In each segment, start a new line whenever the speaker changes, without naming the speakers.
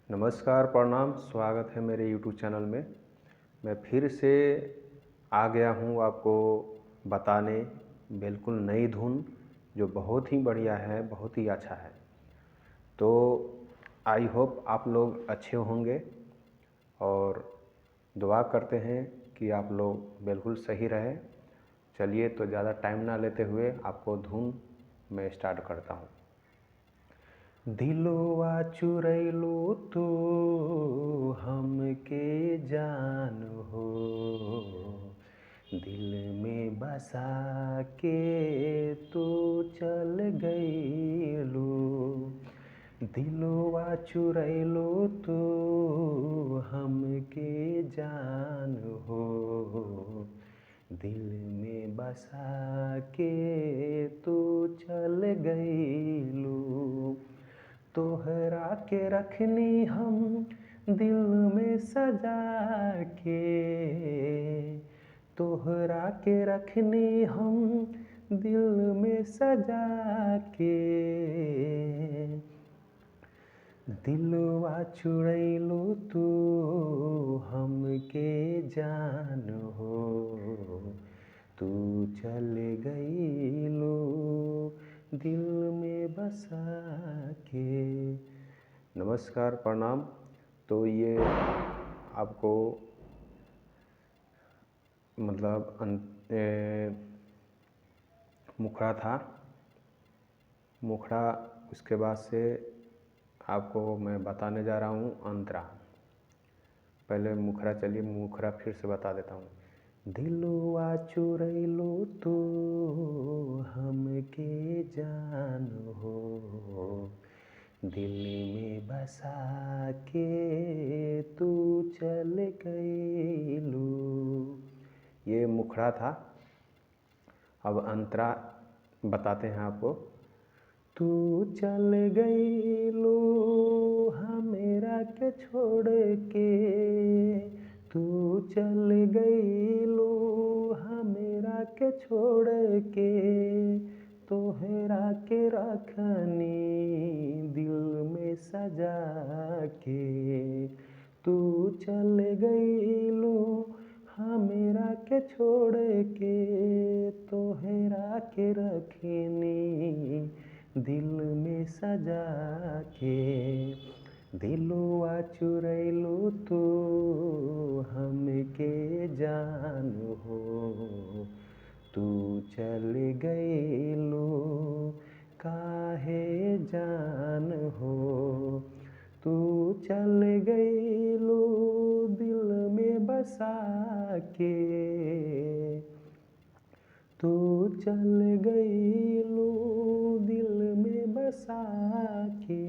नमस्कार, प्रणाम, स्वागत है मेरे यूट्यूब चैनल में। मैं फिर से आ गया हूँ आपको बताने बिल्कुल नई धुन जो बहुत ही बढ़िया है, बहुत ही अच्छा है। तो आई होप आप लोग अच्छे होंगे और दुआ करते हैं कि आप लोग बिल्कुल सही रहें। चलिए तो ज़्यादा टाइम ना लेते हुए आपको धुन मैं स्टार्ट करता हूँ। दिलवा चुरैलो तू हमके जान हो, दिल में बसा के तू चल गईलो। दिलवा चुरैलो तू हमके जान हो, दिल में बसा के तू चल गईलो। तोहरा के रखनी हम दिल में सजा के, तोहरा के रखनी हम दिल में सजा के। दिलवा चुरैलो तू हमके जान हो, तू चल गईलो दिल में बसा के। नमस्कार, प्रणाम। तो ये आपको मुखड़ा था। मुखड़ा उसके बाद से आपको मैं बताने जा रहा हूँ अंतरा। पहले मुखड़ा, चलिए मुखड़ा फिर से बता देता हूँ। दिलवा चुरैलो तू हमके जान हो, दिल में बसा के तू चल गईलो। ये मुखड़ा था। अब अंतरा बताते हैं आपको। तू चल गईलो हमरा के छोड़ के, तू चल गईलो हमरा के छोड़ के। तोहरा के रखनी दिल में सजा के, तू चल गईलो हमरा के छोड़ के। तोहरा के रखनी दिल में सजा के। दिलवा चुरैलो तू हमके जान हो, तू चल गईलो काहे जान हो। तू चल गईलो दिल में बसा के, तू चल गईलो दिल में बसा के।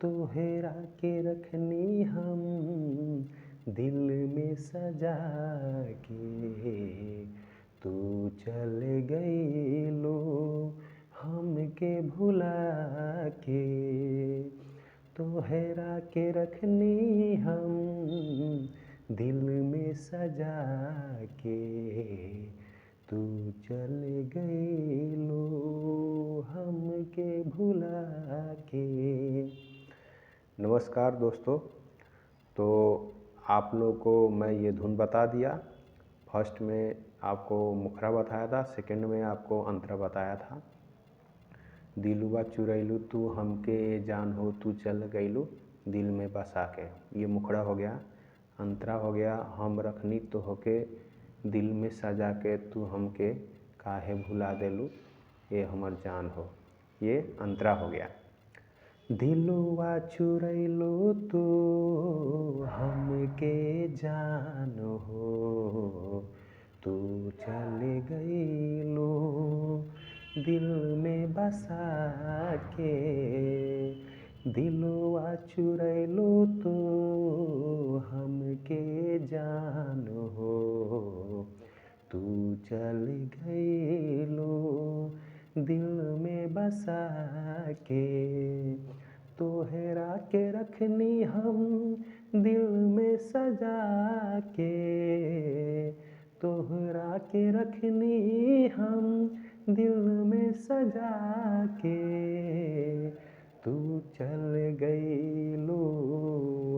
तोहरा के रखनी हम दिल में सजा के, तू चल गईलो हमके भुला के। तोहरा के रखनी हम दिल में सजा के, तू चल गईलो हमके भुला के। नमस्कार दोस्तों। तो आप लोग को मैं ये धुन बता दिया। फर्स्ट में आपको मुखड़ा बताया था, सेकंड में आपको अंतरा बताया था। दिलवा चुरैलो तू हमके जान हो, तू चल गईलो दिल में बसा के, ये मुखड़ा हो गया। अंतरा हो गया हम रखनी तो होके दिल में सजा के, तू हमके काहे भुला देलू, ये हमर जान हो, ये अंतरा हो गया। दिलवा चुरैलो तू हमके जान हो, तू चल गईलो दिल में बसा के। दिलवा चुरैलो तू हमके जान हो, तू चल गईलो दिल में बसा के। तोहरा के रखनी हम दिल में सजा के, तोहरा के रखनी हम दिल में सजा के। तू चल गई लू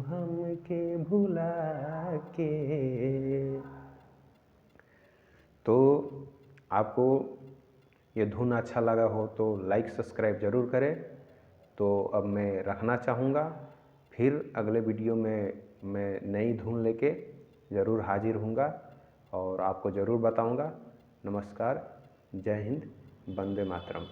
हमके भुला के। तो आपको ये धुन अच्छा लगा हो तो लाइक सब्सक्राइब ज़रूर करें। तो अब मैं रखना चाहूँगा, फिर अगले वीडियो में मैं नई धुन लेके ज़रूर हाजिर हूँगा और आपको ज़रूर बताऊँगा। नमस्कार, जय हिंद, वंदे मातरम।